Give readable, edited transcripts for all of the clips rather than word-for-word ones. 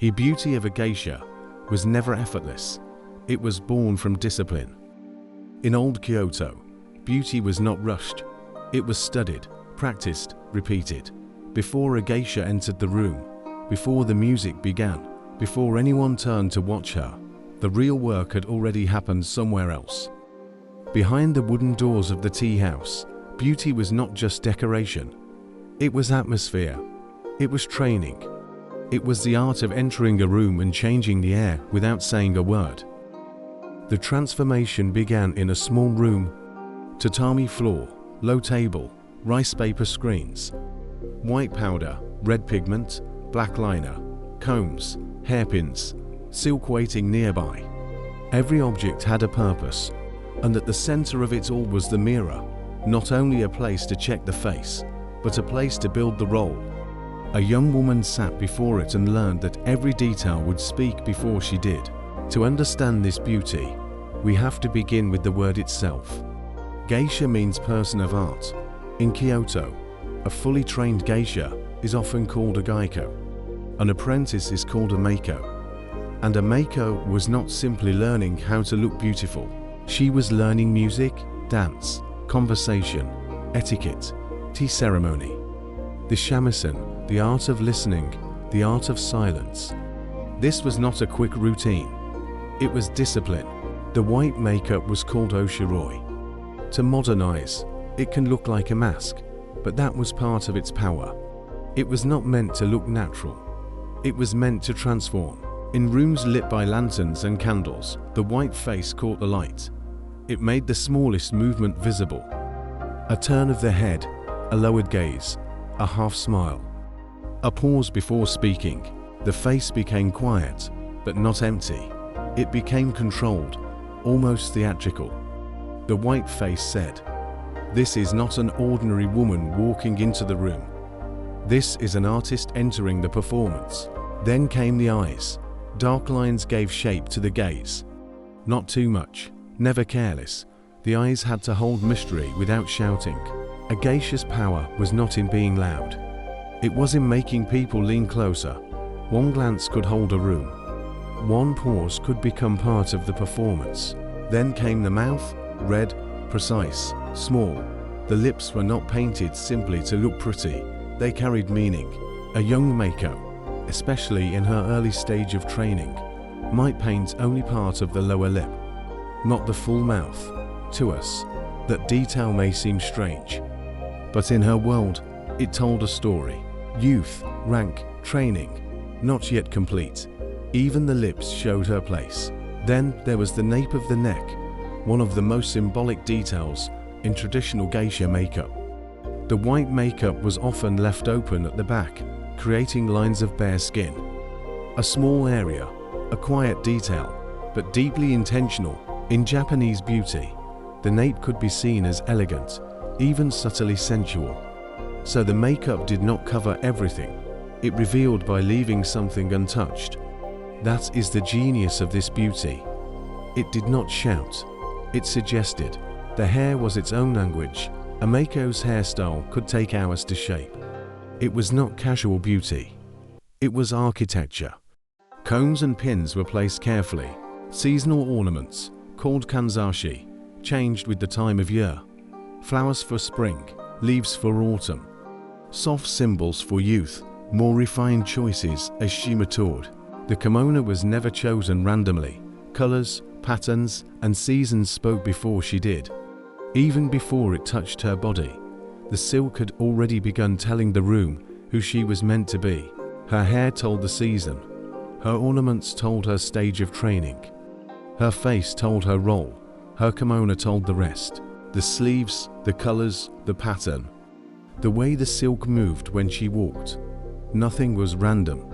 The beauty of a geisha was never effortless. It was born from discipline. In old Kyoto, beauty was not rushed. It was studied, practiced, repeated. Before a geisha entered the room, before the music began, before anyone turned to watch her, the real work had already happened somewhere else. Behind the wooden doors of the tea house, beauty was not just decoration. It was atmosphere. It was training. It was the art of entering a room and changing the air without saying a word. The transformation began in a small room. Tatami floor, low table, rice paper screens, white powder, red pigment, black liner, combs, hairpins, silk waiting nearby. Every object had a purpose, and at the center of it all was the mirror, not only a place to check the face, but a place to build the role. A young woman sat before it and learned that every detail would speak before she did. To understand this beauty, we have to begin with the word itself. Geisha means person of art. In Kyoto, a fully trained geisha is often called a gaiko. An apprentice is called a Maiko. And a Maiko was not simply learning how to look beautiful. She was learning music, dance, conversation, etiquette, tea ceremony. The shamisen, the art of listening, the art of silence. This was not a quick routine. It was discipline. The white makeup was called Oshiroi. To modernize, it can look like a mask, but that was part of its power. It was not meant to look natural. It was meant to transform. In rooms lit by lanterns and candles, the white face caught the light. It made the smallest movement visible. A turn of the head, a lowered gaze, a half smile. A pause before speaking. The face became quiet, but not empty. It became controlled, almost theatrical. The white face said, "This is not an ordinary woman walking into the room. This is an artist entering the performance." Then came the eyes. Dark lines gave shape to the gaze. Not too much, never careless. The eyes had to hold mystery without shouting. A geisha's power was not in being loud. It was in making people lean closer. One glance could hold a room. One pause could become part of the performance. Then came the mouth, red, precise, small. The lips were not painted simply to look pretty. They carried meaning. A young Maiko, especially in her early stage of training, might paint only part of the lower lip, not the full mouth. To us, that detail may seem strange, but in her world, it told a story. Youth, rank, training, not yet complete. Even the lips showed her place. Then there was the nape of the neck, one of the most symbolic details in traditional geisha makeup. The white makeup was often left open at the back, creating lines of bare skin. A small area, a quiet detail, but deeply intentional. In Japanese beauty, the nape could be seen as elegant, even subtly sensual. So the makeup did not cover everything. It revealed by leaving something untouched. That is the genius of this beauty. It did not shout. It suggested. The hair was its own language. A Maiko's hairstyle could take hours to shape. It was not casual beauty. It was architecture. Combs and pins were placed carefully. Seasonal ornaments, called Kanzashi, changed with the time of year. Flowers for spring, leaves for autumn. Soft symbols for youth, more refined choices as she matured. The kimono was never chosen randomly. Colors, patterns, and seasons spoke before she did. Even before it touched her body, the silk had already begun telling the room who she was meant to be. Her hair told the season. Her ornaments told her stage of training. Her face told her role. Her kimono told the rest. The sleeves, the colors, the pattern. The way the silk moved when she walked. Nothing was random.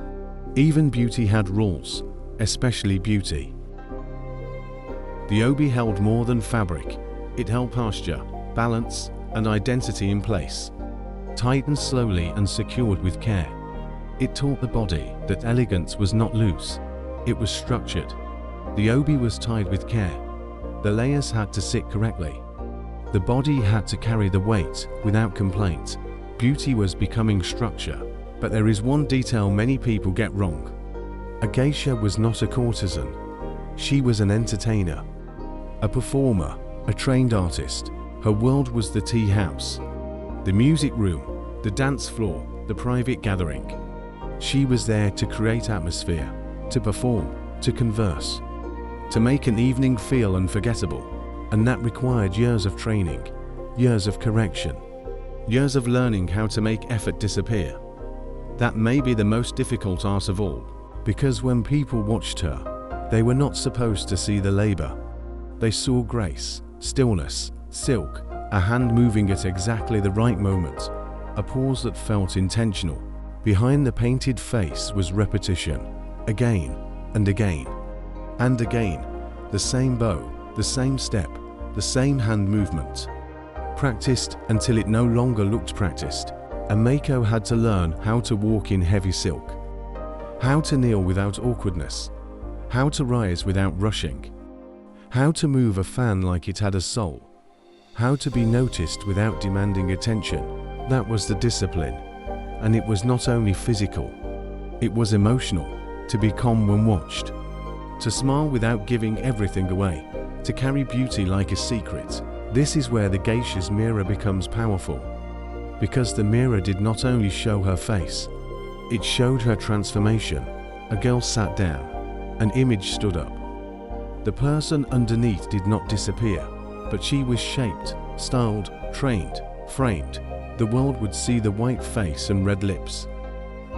Even beauty had rules, especially beauty. The obi held more than fabric. It held posture, balance, and identity in place. Tightened slowly and secured with care. It taught the body that elegance was not loose. It was structured. The obi was tied with care. The layers had to sit correctly. The body had to carry the weight without complaint. Beauty was becoming structure. But there is one detail many people get wrong. A geisha was not a courtesan. She was an entertainer, a performer, a trained artist. Her world was the tea house, the music room, the dance floor, the private gathering. She was there to create atmosphere, to perform, to converse, to make an evening feel unforgettable. And that required years of training, years of correction, years of learning how to make effort disappear. That may be the most difficult art of all, because when people watched her, they were not supposed to see the labor. They saw grace, stillness, silk, a hand moving at exactly the right moment, a pause that felt intentional. Behind the painted face was repetition, again and again and again, the same bow, the same step, the same hand movement. Practiced until it no longer looked practiced. And Maiko had to learn how to walk in heavy silk, how to kneel without awkwardness, how to rise without rushing, how to move a fan like it had a soul, how to be noticed without demanding attention. That was the discipline. And it was not only physical, it was emotional. To be calm when watched, to smile without giving everything away, to carry beauty like a secret. This is where the geisha's mirror becomes powerful. Because the mirror did not only show her face, it showed her transformation. A girl sat down, an image stood up. The person underneath did not disappear, but she was shaped, styled, trained, framed. The world would see the white face and red lips.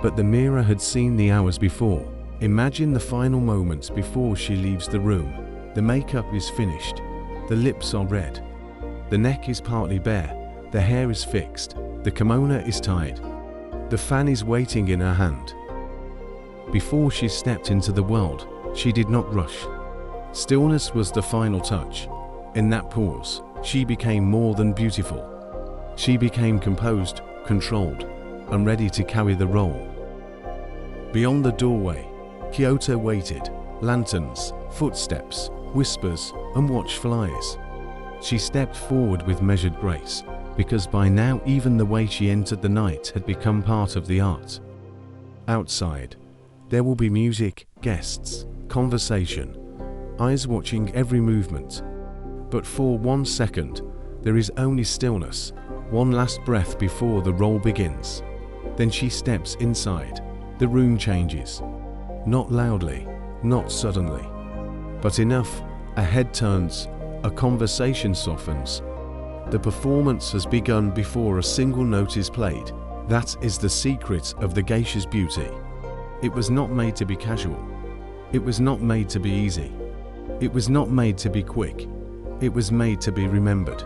But the mirror had seen the hours before. Imagine the final moments before she leaves the room. The makeup is finished. The lips are red. The neck is partly bare. The hair is fixed. The kimono is tied. The fan is waiting in her hand. Before she stepped into the world, she did not rush. Stillness was the final touch. In that pause, she became more than beautiful. She became composed, controlled, and ready to carry the role. Beyond the doorway, Kyoto waited. Lanterns, footsteps, whispers, and watchful eyes. She stepped forward with measured grace, because by now even the way she entered the night had become part of the art. Outside, there will be music, guests, conversation, eyes watching every movement. But for 1 second, there is only stillness, one last breath before the role begins. Then she steps inside. The room changes. Not loudly, not suddenly, but enough. A head turns, a conversation softens. The performance has begun before a single note is played. That is the secret of the geisha's beauty. It was not made to be casual. It was not made to be easy. It was not made to be quick. It was made to be remembered.